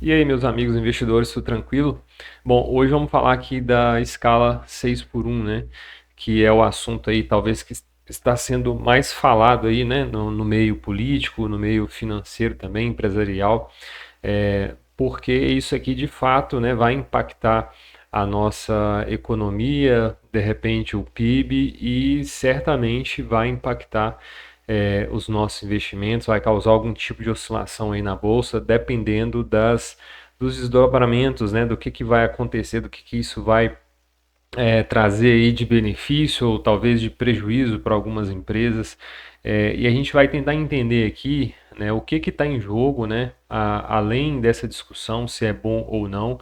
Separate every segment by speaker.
Speaker 1: E aí, meus amigos investidores, tudo tranquilo? Bom, hoje vamos falar aqui da escala 6 por 1, né? Que é o assunto aí, talvez, que está sendo mais falado aí, né? No meio político, no meio financeiro também, empresarial, porque isso aqui, de fato, né, vai impactar a nossa economia, de repente o PIB, e certamente vai impactar os nossos investimentos, vai causar algum tipo de oscilação aí na bolsa, dependendo dos desdobramentos, né, do que vai acontecer, do que isso vai trazer aí de benefício ou talvez de prejuízo para algumas empresas. E a gente vai tentar entender aqui, né, o que está em jogo, né, além dessa discussão se é bom ou não,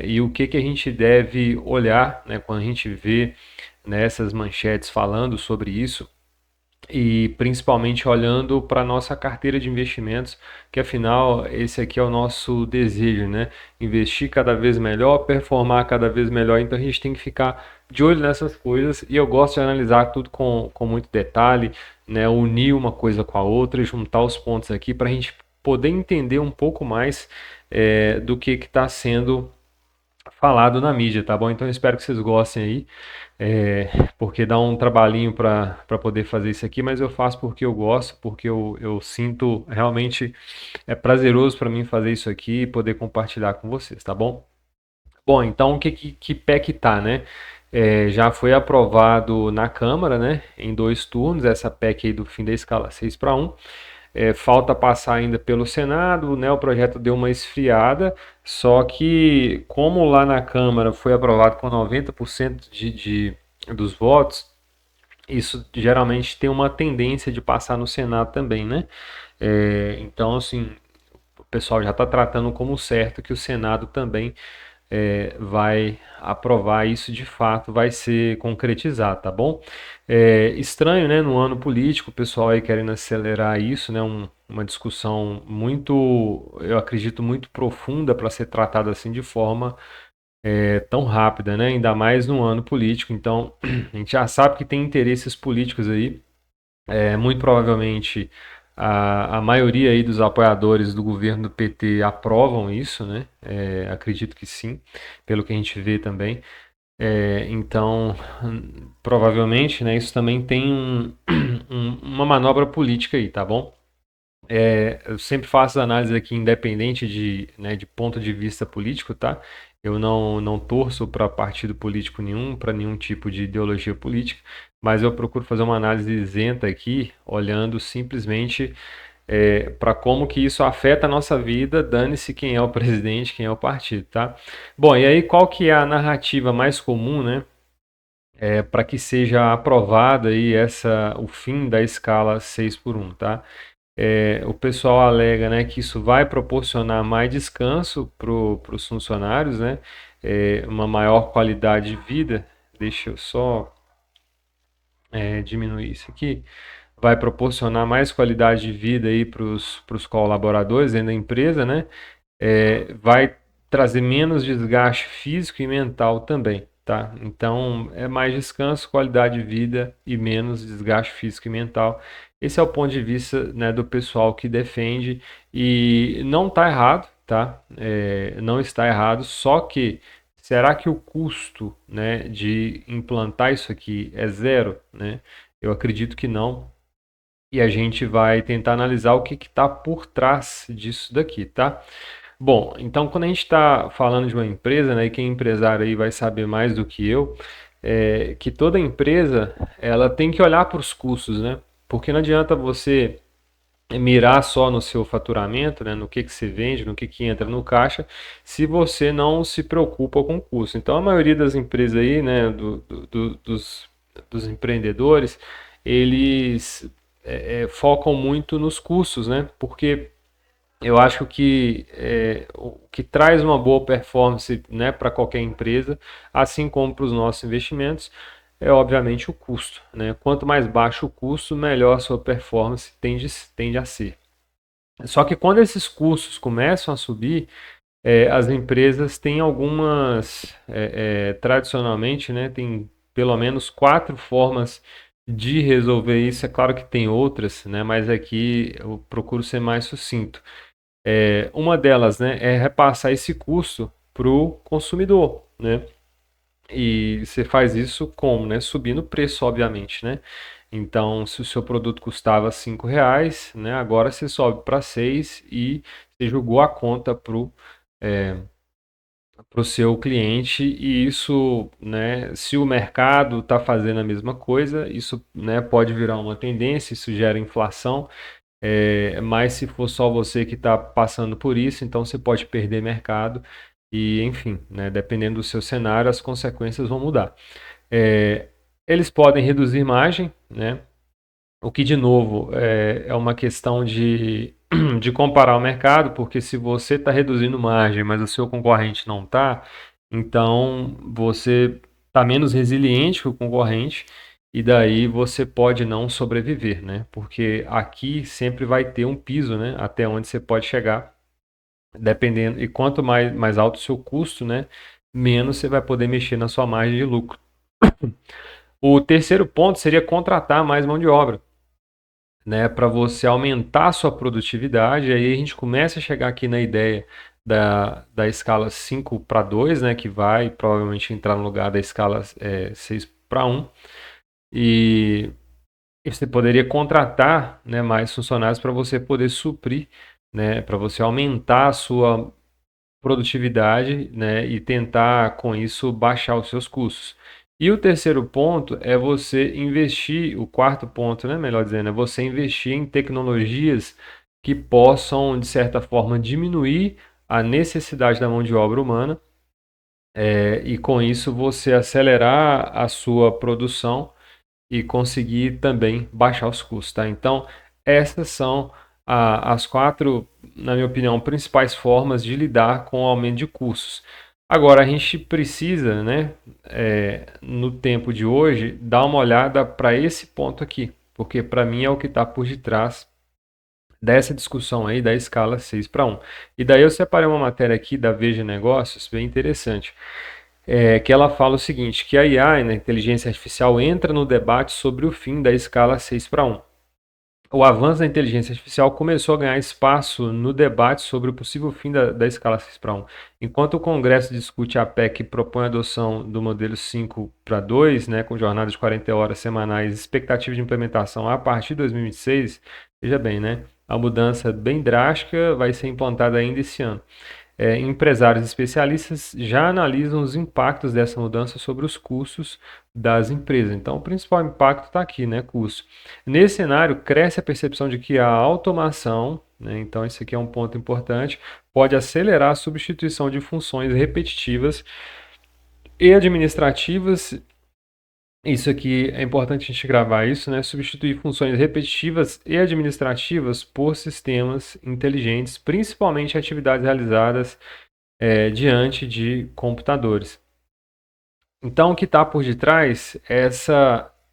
Speaker 1: e o que a gente deve olhar, né, quando a gente vê, né, essas manchetes falando sobre isso, e principalmente olhando para a nossa carteira de investimentos, que afinal esse aqui é o nosso desejo, né? Investir cada vez melhor, performar cada vez melhor, então a gente tem que ficar de olho nessas coisas e eu gosto de analisar tudo com muito detalhe, né? Unir uma coisa com a outra, juntar os pontos aqui para a gente poder entender um pouco mais do que está sendo falado na mídia, tá bom? Então eu espero que vocês gostem aí, é, porque dá um trabalhinho para poder fazer isso aqui, mas eu faço porque eu gosto, porque eu sinto realmente prazeroso para mim fazer isso aqui e poder compartilhar com vocês, tá bom? Bom, então que pé que tá, né? Já foi aprovado na Câmara, né, em dois turnos, essa PEC aí do fim da escala 6 para 1. Falta passar ainda pelo Senado, né? O projeto deu uma esfriada, só que como lá na Câmara foi aprovado com 90% dos votos, isso geralmente tem uma tendência de passar no Senado também, né? Então, assim, o pessoal já está tratando como certo que o Senado também vai aprovar isso de fato, vai ser concretizado, tá bom? Estranho, né? No ano político, o pessoal aí querendo acelerar isso, né? Uma discussão muito, eu acredito, muito profunda para ser tratada assim de forma tão rápida, né? Ainda mais no ano político. Então, a gente já sabe que tem interesses políticos aí, muito provavelmente a maioria aí dos apoiadores do governo do PT aprovam isso, né? Acredito que sim, pelo que a gente vê também. Então, provavelmente, né, isso também tem uma manobra política aí, tá bom? Eu sempre faço análise aqui independente né, de ponto de vista político, tá? Eu não torço para partido político nenhum, para nenhum tipo de ideologia política, mas eu procuro fazer uma análise isenta aqui, olhando simplesmente para como que isso afeta a nossa vida, dane-se quem é o presidente, quem é o partido, tá? Bom, e aí qual que é a narrativa mais comum, né? Para que seja aprovada aí o fim da escala 6 por 1, tá? O pessoal alega, né, que isso vai proporcionar mais descanso para os funcionários, né, uma maior qualidade de vida. Deixa eu só diminuir isso aqui. Vai proporcionar mais qualidade de vida aí para os colaboradores dentro da empresa, né? Vai trazer menos desgaste físico e mental também, tá? Então, é mais descanso, qualidade de vida e menos desgaste físico e mental. Esse é o ponto de vista, né, do pessoal que defende e não está errado, tá? Não está errado, só que será que o custo, né, de implantar isso aqui é zero, né? Eu acredito que não. E a gente vai tentar analisar o que está por trás disso daqui, tá? Bom, então quando a gente está falando de uma empresa, né, e quem é empresário aí vai saber mais do que eu, que toda empresa ela tem que olhar para os custos, né? Porque não adianta você mirar só no seu faturamento, né, no que você vende, no que entra no caixa, se você não se preocupa com o custo. Então a maioria das empresas aí, né, dos empreendedores, eles focam muito nos custos, né? Porque eu acho que o que traz uma boa performance, né, para qualquer empresa, assim como para os nossos investimentos, é obviamente o custo, né? Quanto mais baixo o custo, melhor a sua performance tende a ser. Só que quando esses custos começam a subir, as empresas têm algumas, tradicionalmente, né, tem pelo menos quatro formas de resolver isso. É claro que tem outras, né, mas aqui eu procuro ser mais sucinto. Uma delas, né, é repassar esse custo para o consumidor, né? E você faz isso como, né? Subindo o preço, obviamente, né? Então, se o seu produto custava R$ 5, né? Agora você sobe para 6 e você jogou a conta para o seu cliente e isso, né? Se o mercado está fazendo a mesma coisa, isso, né, pode virar uma tendência, isso gera inflação. Mas se for só você que está passando por isso, então você pode perder mercado e, enfim, né, dependendo do seu cenário, as consequências vão mudar. É, Eles podem reduzir margem, né? O que, de novo, é uma questão de comparar o mercado, porque se você está reduzindo margem, mas o seu concorrente não está, então você está menos resiliente que o concorrente e daí você pode não sobreviver, né? Porque aqui sempre vai ter um piso, né? Até onde você pode chegar, dependendo. E quanto mais alto o seu custo, né? Menos você vai poder mexer na sua margem de lucro. O terceiro ponto seria contratar mais mão de obra, né, para você aumentar a sua produtividade. Aí a gente começa a chegar aqui na ideia da escala 5:2, né, que vai provavelmente entrar no lugar da escala 6:1. E, e você poderia contratar, né, mais funcionários para você poder suprir, né, para você aumentar a sua produtividade, né, e tentar com isso baixar os seus custos. E o terceiro ponto é você investir, o quarto ponto, né, melhor dizendo, é você investir em tecnologias que possam, de certa forma, diminuir a necessidade da mão de obra humana, e com isso você acelerar a sua produção e conseguir também baixar os custos, tá? Então, essas são as quatro, na minha opinião, principais formas de lidar com o aumento de custos. Agora, a gente precisa, né, no tempo de hoje, dar uma olhada para esse ponto aqui, porque para mim é o que está por detrás dessa discussão aí da escala 6:1. E daí eu separei uma matéria aqui da Veja Negócios, bem interessante, que ela fala o seguinte, que a IA, né, inteligência artificial, entra no debate sobre o fim da escala 6:1. O avanço da inteligência artificial começou a ganhar espaço no debate sobre o possível fim da escala 6:1. Enquanto o Congresso discute a PEC que propõe a adoção do modelo 5:2, né, com jornada de 40 horas semanais, expectativa de implementação a partir de 2026, veja bem, né, a mudança bem drástica vai ser implantada ainda esse ano. Empresários especialistas já analisam os impactos dessa mudança sobre os custos das empresas. Então, o principal impacto está aqui, né, custo. Nesse cenário, cresce a percepção de que a automação, né, então isso aqui é um ponto importante, pode acelerar a substituição de funções repetitivas e administrativas. Isso aqui é importante a gente gravar isso, né? Substituir funções repetitivas e administrativas por sistemas inteligentes, principalmente atividades realizadas diante de computadores. Então, o que está por detrás é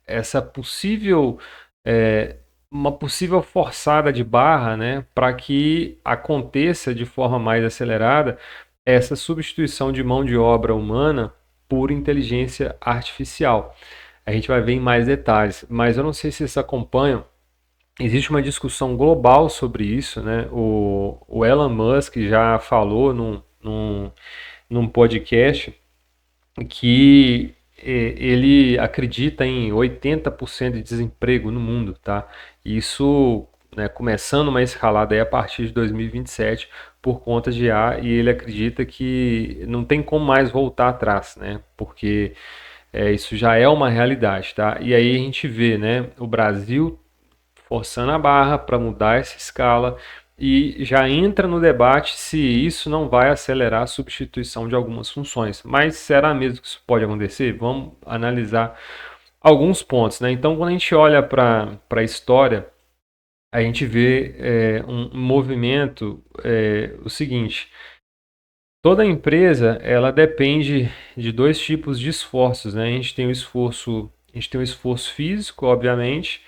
Speaker 1: essa possível, é, uma possível forçada de barra, né, para que aconteça de forma mais acelerada essa substituição de mão de obra humana por inteligência artificial. A gente vai ver em mais detalhes, mas eu não sei se vocês acompanham. Existe uma discussão global sobre isso, né? O Elon Musk já falou num podcast que ele acredita em 80% de desemprego no mundo, tá? Isso, né, começando uma escalada aí a partir de 2027 por conta de IA, e ele acredita que não tem como mais voltar atrás, né? Porque isso já é uma realidade, tá? E aí a gente vê, né, o Brasil forçando a barra para mudar essa escala e já entra no debate se isso não vai acelerar a substituição de algumas funções. Mas será mesmo que isso pode acontecer? Vamos analisar alguns pontos, né? Então, quando a gente olha para a história, a gente vê um movimento, o seguinte: toda empresa ela depende de dois tipos de esforços, né? A gente tem o esforço físico, obviamente,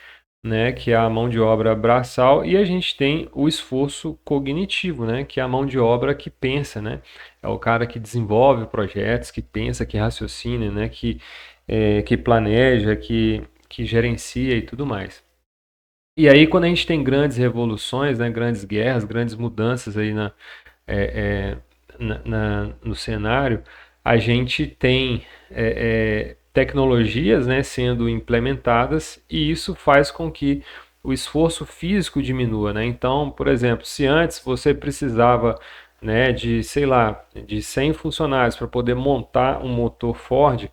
Speaker 1: né, que é a mão de obra braçal, e a gente tem o esforço cognitivo, né, que é a mão de obra que pensa, né? É o cara que desenvolve projetos, que pensa, que raciocina, né, que planeja, que gerencia e tudo mais. E aí, quando a gente tem grandes revoluções, né, grandes guerras, grandes mudanças aí é, no cenário, a gente tem tecnologias, né, sendo implementadas e isso faz com que o esforço físico diminua, né? Então, por exemplo, se antes você precisava, né, de, sei lá, de 100 funcionários para poder montar um motor Ford,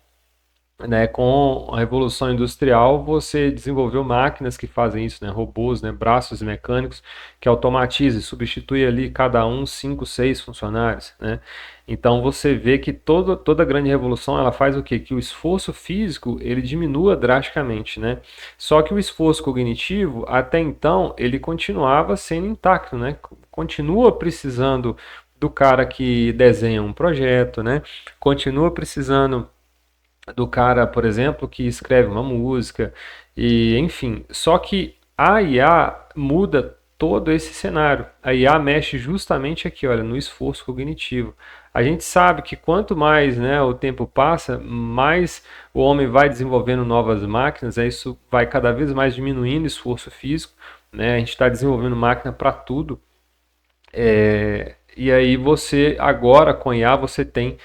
Speaker 1: né, com a Revolução Industrial, você desenvolveu máquinas que fazem isso, né, robôs, né, braços mecânicos que automatizam e substituem ali cada um 5, 6 funcionários, né? Então você vê que toda grande revolução ela faz o quê? Que o esforço físico ele diminua drasticamente, né? Só que o esforço cognitivo até então ele continuava sendo intacto, né? Continua precisando do cara que desenha um projeto, né? Continua precisando do cara, por exemplo, que escreve uma música, e enfim. Só que a IA muda todo esse cenário. A IA mexe justamente aqui, olha, no esforço cognitivo. A gente sabe que quanto mais, né, o tempo passa, mais o homem vai desenvolvendo novas máquinas, isso vai cada vez mais diminuindo o esforço físico, né? A gente está desenvolvendo máquina para tudo. E aí você agora com IA você tem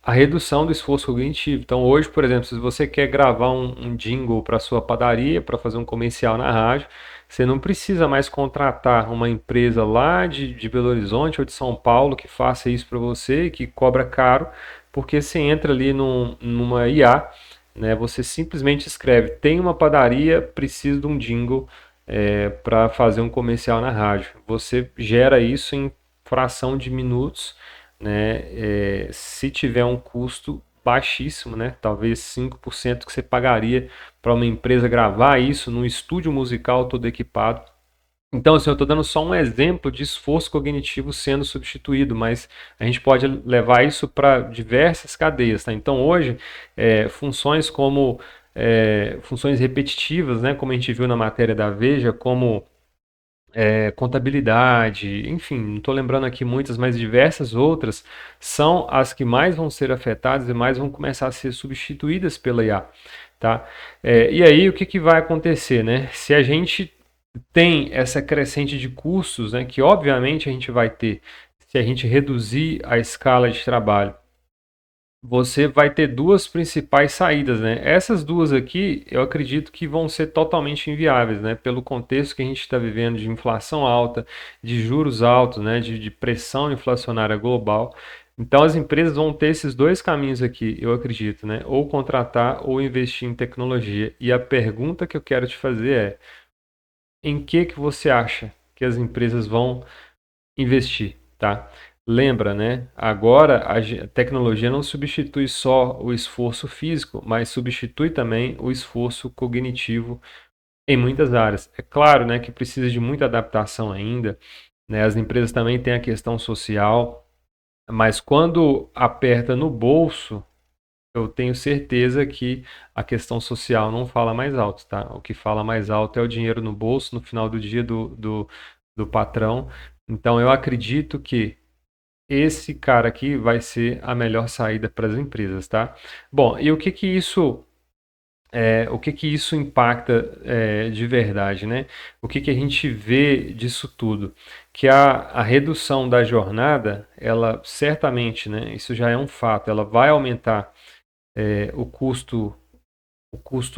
Speaker 1: a redução do esforço cognitivo. Então, hoje, por exemplo, se você quer gravar um jingle para sua padaria, para fazer um comercial na rádio, você não precisa mais contratar uma empresa lá de Belo Horizonte ou de São Paulo que faça isso para você e que cobra caro, porque você entra ali numa IA, né, você simplesmente escreve, tem uma padaria, preciso de um jingle para fazer um comercial na rádio. Você gera isso em fração de minutos, né? Se tiver um custo baixíssimo, né? Talvez 5% que você pagaria para uma empresa gravar isso num estúdio musical todo equipado. Então, assim, eu estou dando só um exemplo de esforço cognitivo sendo substituído, mas a gente pode levar isso para diversas cadeias, tá? Então, hoje, funções como funções repetitivas, né? Como a gente viu na matéria da Veja, como contabilidade, enfim, não estou lembrando aqui muitas, mas diversas outras são as que mais vão ser afetadas e mais vão começar a ser substituídas pela IA, tá? E aí o que, que vai acontecer, né? Se a gente tem essa crescente de custos, né, que obviamente a gente vai ter se a gente reduzir a escala de trabalho, você vai ter duas principais saídas, né? Essas duas aqui, eu acredito que vão ser totalmente inviáveis, né? Pelo contexto que a gente está vivendo de inflação alta, de juros altos, né? De pressão inflacionária global. Então, as empresas vão ter esses dois caminhos aqui, eu acredito, né? Ou contratar ou investir em tecnologia. E a pergunta que eu quero te fazer é: em que você acha que as empresas vão investir, tá? Lembra, né? Agora a tecnologia não substitui só o esforço físico, mas substitui também o esforço cognitivo em muitas áreas. É claro, né, que precisa de muita adaptação ainda, né? As empresas também têm a questão social, mas quando aperta no bolso, eu tenho certeza que a questão social não fala mais alto, tá? O que fala mais alto é o dinheiro no bolso no final do dia do patrão. Então eu acredito que esse cara aqui vai ser a melhor saída para as empresas, tá? Bom, e o que que isso impacta de verdade, né? O que que a gente vê disso tudo? Que a redução da jornada, ela certamente, né? Isso já é um fato, ela vai aumentar o custo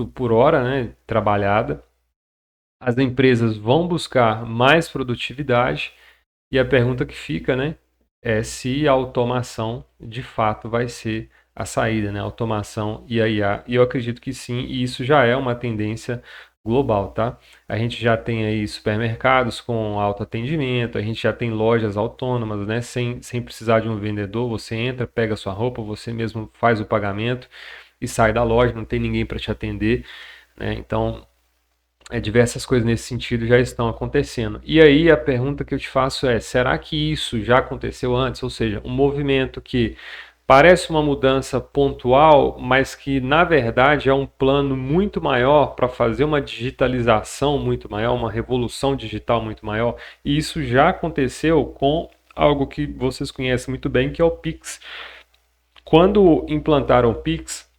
Speaker 1: por hora, né? Trabalhada. As empresas vão buscar mais produtividade e a pergunta que fica, né, é se a automação de fato vai ser a saída, né? Automação e a IA. E eu acredito que sim, e isso já é uma tendência global, tá? A gente já tem aí supermercados com autoatendimento, a gente já tem lojas autônomas, né? Sem precisar de um vendedor, você entra, pega a sua roupa, você mesmo faz o pagamento e sai da loja, não tem ninguém para te atender, né? Então, diversas coisas nesse sentido já estão acontecendo. E aí a pergunta que eu te faço é: será que isso já aconteceu antes? Ou seja, um movimento que parece uma mudança pontual, mas que na verdade é um plano muito maior para fazer uma digitalização muito maior, uma revolução digital muito maior. E isso já aconteceu com algo que vocês conhecem muito bem, que é o Pix. Quando implantaram o Pix,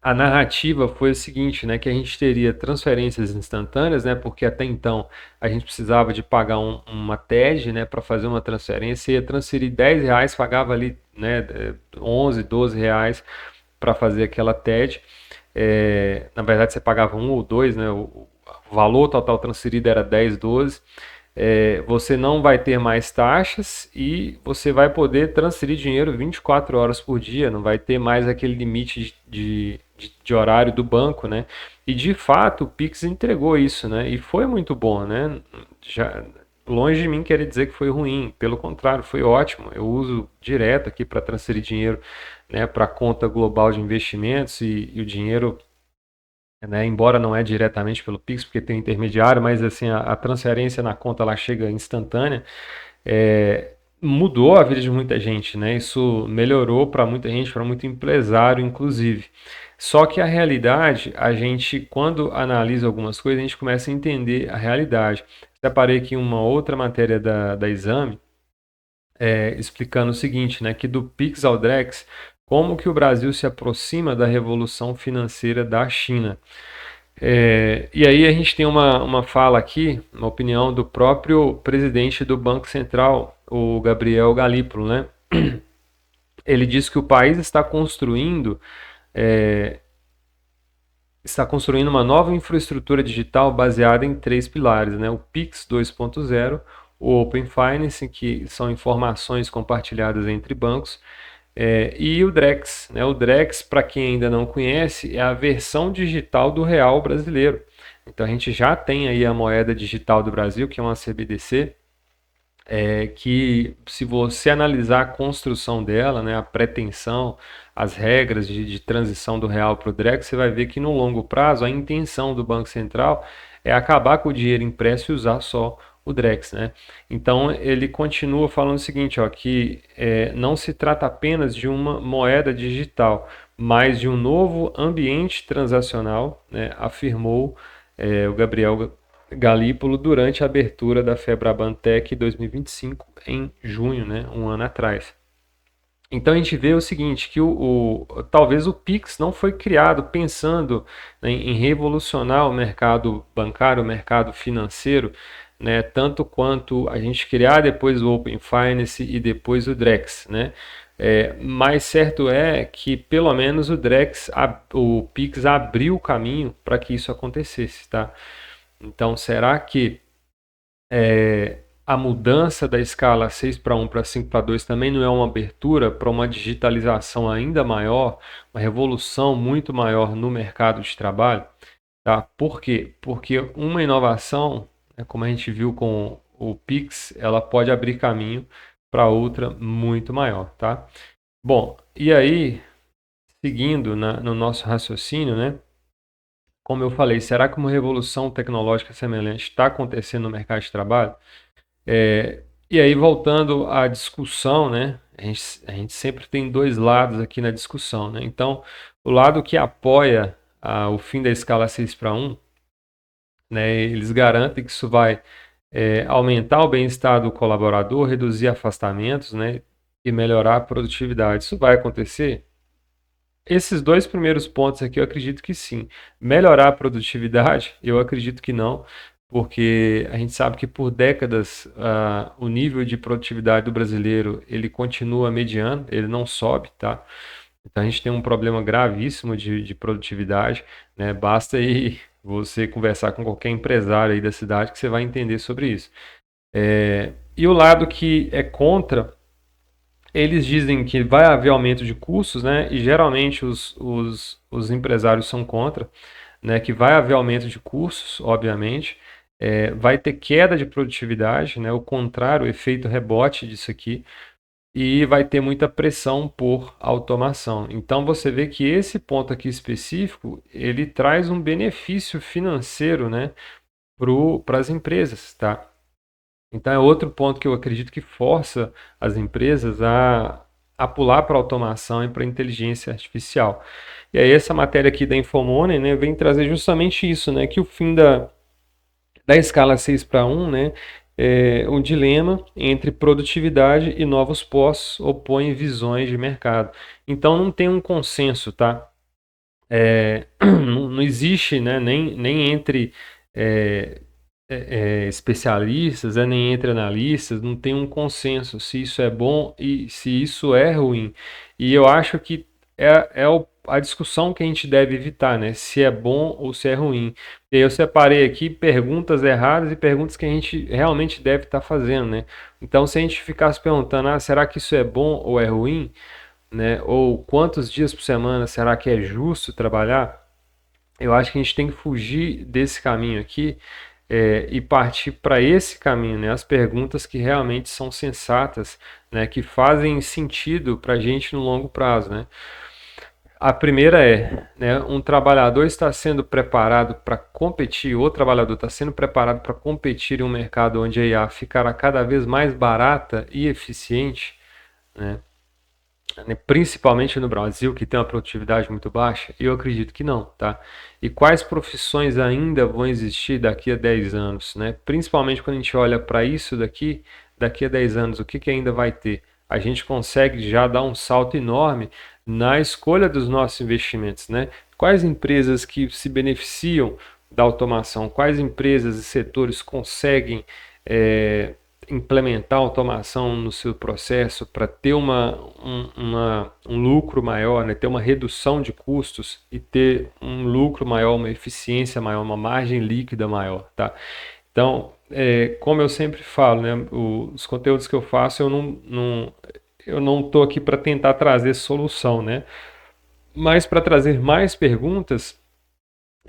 Speaker 1: a narrativa foi o seguinte, né, que a gente teria transferências instantâneas, né, porque até então a gente precisava de pagar uma TED, né, para fazer uma transferência, ia transferir R$ 10, pagava ali, né, 11, R$ 12 para fazer aquela TED. Na verdade, você pagava um ou dois, né, o valor total transferido era 10, 12. Você não vai ter mais taxas e você vai poder transferir dinheiro 24 horas por dia, não vai ter mais aquele limite de horário do banco, né? E de fato o Pix entregou isso, né? E foi muito bom, né? Já, longe de mim querer dizer que foi ruim, pelo contrário, foi ótimo. Eu uso direto aqui para transferir dinheiro, né, para a conta global de investimentos e o dinheiro, né, embora não é diretamente pelo Pix, porque tem um intermediário, mas assim a transferência na conta ela chega instantânea, mudou a vida de muita gente, né? Isso melhorou para muita gente, para muito empresário, inclusive. Só que a realidade, a gente, quando analisa algumas coisas, a gente começa a entender a realidade. Separei aqui uma outra matéria da Exame, explicando o seguinte, né? Que do Pix ao Drex, como que o Brasil se aproxima da revolução financeira da China. E aí a gente tem uma fala aqui, uma opinião do próprio presidente do Banco Central, o Gabriel Galípolo, né? Ele diz que o país está construindo uma nova infraestrutura digital baseada em três pilares, né? O Pix 2.0, o Open Finance, que são informações compartilhadas entre bancos, e o Drex, né? O Drex, para quem ainda não conhece, é a versão digital do real brasileiro. Então a gente já tem aí a moeda digital do Brasil, que é uma CBDC, que se você analisar a construção dela, né, a pretensão, as regras de transição do real para o Drex, você vai ver que no longo prazo a intenção do Banco Central é acabar com o dinheiro impresso e usar só o Drex, né? Então ele continua falando o seguinte, ó, que não se trata apenas de uma moeda digital, mas de um novo ambiente transacional, né, afirmou o Gabriel Galípolo durante a abertura da Febraban Tech 2025 em junho, né, um ano atrás. Então a gente vê o seguinte, que talvez o Pix não foi criado pensando, né, em revolucionar o mercado bancário, o mercado financeiro, né, tanto quanto a gente criar depois o Open Finance e depois o Drex, né? Mas certo é que pelo menos o Pix abriu o caminho para que isso acontecesse, tá? Então será que a mudança da escala 6:1 para 5:2 também não é uma abertura para uma digitalização ainda maior, uma revolução muito maior no mercado de trabalho? Tá? Por quê? Porque uma inovação, né, como a gente viu com o Pix, ela pode abrir caminho para outra muito maior, tá? Bom, e aí, seguindo no nosso raciocínio, né? Como eu falei, será que uma revolução tecnológica semelhante está acontecendo no mercado de trabalho? E aí, voltando à discussão, né? A gente sempre tem dois lados aqui na discussão, né? Então, o lado que apoia o fim da escala 6:1, né? Eles garantem que isso vai aumentar o bem-estar do colaborador, reduzir afastamentos, né? E melhorar a produtividade. Isso vai acontecer? Esses dois primeiros pontos aqui eu acredito que sim. Melhorar a produtividade, eu acredito que não, porque a gente sabe que por décadas o nível de produtividade do brasileiro ele continua mediano, ele não sobe, tá? Então a gente tem um problema gravíssimo de produtividade, né? Basta aí você conversar com qualquer empresário aí da cidade que você vai entender sobre isso. E o lado que é contra, eles dizem que vai haver aumento de custos, né? E geralmente os empresários são contra, né? Que vai haver aumento de custos, obviamente. Vai ter queda de produtividade, né? O contrário, o efeito rebote disso aqui. E vai ter muita pressão por automação. Então você vê que esse ponto aqui específico, ele traz um benefício financeiro, né? Para as empresas, tá? Então é outro ponto que eu acredito que força as empresas a pular para a automação e para a inteligência artificial. E aí essa matéria aqui da Infomoney, né, vem trazer justamente isso, né, que o fim da escala 6:1, né, é um dilema entre produtividade e novos postos opõe visões de mercado. Então não tem um consenso, tá? não existe, né, nem entre é, especialistas, nem entre analistas, não tem um consenso se isso é bom e se isso é ruim. E eu acho que a discussão que a gente deve evitar, né? Se é bom ou se é ruim. E aí eu separei aqui perguntas erradas e perguntas que a gente realmente deve estar fazendo, né? Então, se a gente ficar se perguntando, será que isso é bom ou é ruim, né? Ou quantos dias por semana será que é justo trabalhar? Eu acho que a gente tem que fugir desse caminho aqui e partir para esse caminho, né? As perguntas que realmente são sensatas, né? Que fazem sentido para a gente no longo prazo, né? A primeira é, né? Um trabalhador está sendo preparado para competir, o trabalhador está sendo preparado para competir em um mercado onde a IA ficará cada vez mais barata e eficiente, né? Principalmente no Brasil, que tem uma produtividade muito baixa? Eu acredito que não, tá? E quais profissões ainda vão existir daqui a 10 anos, né? Principalmente quando a gente olha para isso daqui a 10 anos, o que que ainda vai ter? A gente consegue já dar um salto enorme na escolha dos nossos investimentos, né? Quais empresas que se beneficiam da automação? Quais empresas e setores conseguem implementar automação no seu processo para ter um lucro maior, né? Ter uma redução de custos e ter um lucro maior, uma eficiência maior, uma margem líquida maior, tá? Então, como eu sempre falo, né? Os conteúdos que eu faço, eu não estou aqui para tentar trazer solução, né? Mas para trazer mais perguntas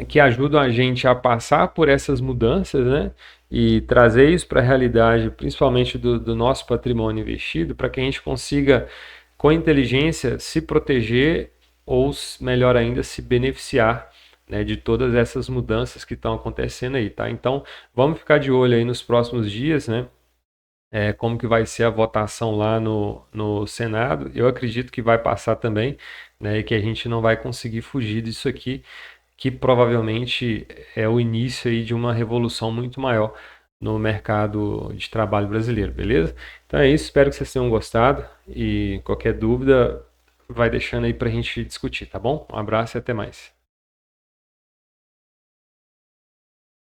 Speaker 1: que ajudam a gente a passar por essas mudanças, né? E trazer isso para a realidade, principalmente do nosso patrimônio investido, para que a gente consiga, com inteligência, se proteger ou, melhor ainda, se beneficiar, né, de todas essas mudanças que estão acontecendo aí, tá? Então, vamos ficar de olho aí nos próximos dias, né? Como que vai ser a votação lá no Senado. Eu acredito que vai passar também, né? E que a gente não vai conseguir fugir disso aqui, que provavelmente é o início aí de uma revolução muito maior no mercado de trabalho brasileiro, beleza? Então é isso, espero que vocês tenham gostado e qualquer dúvida vai deixando aí para a gente discutir, tá bom? Um abraço e até mais.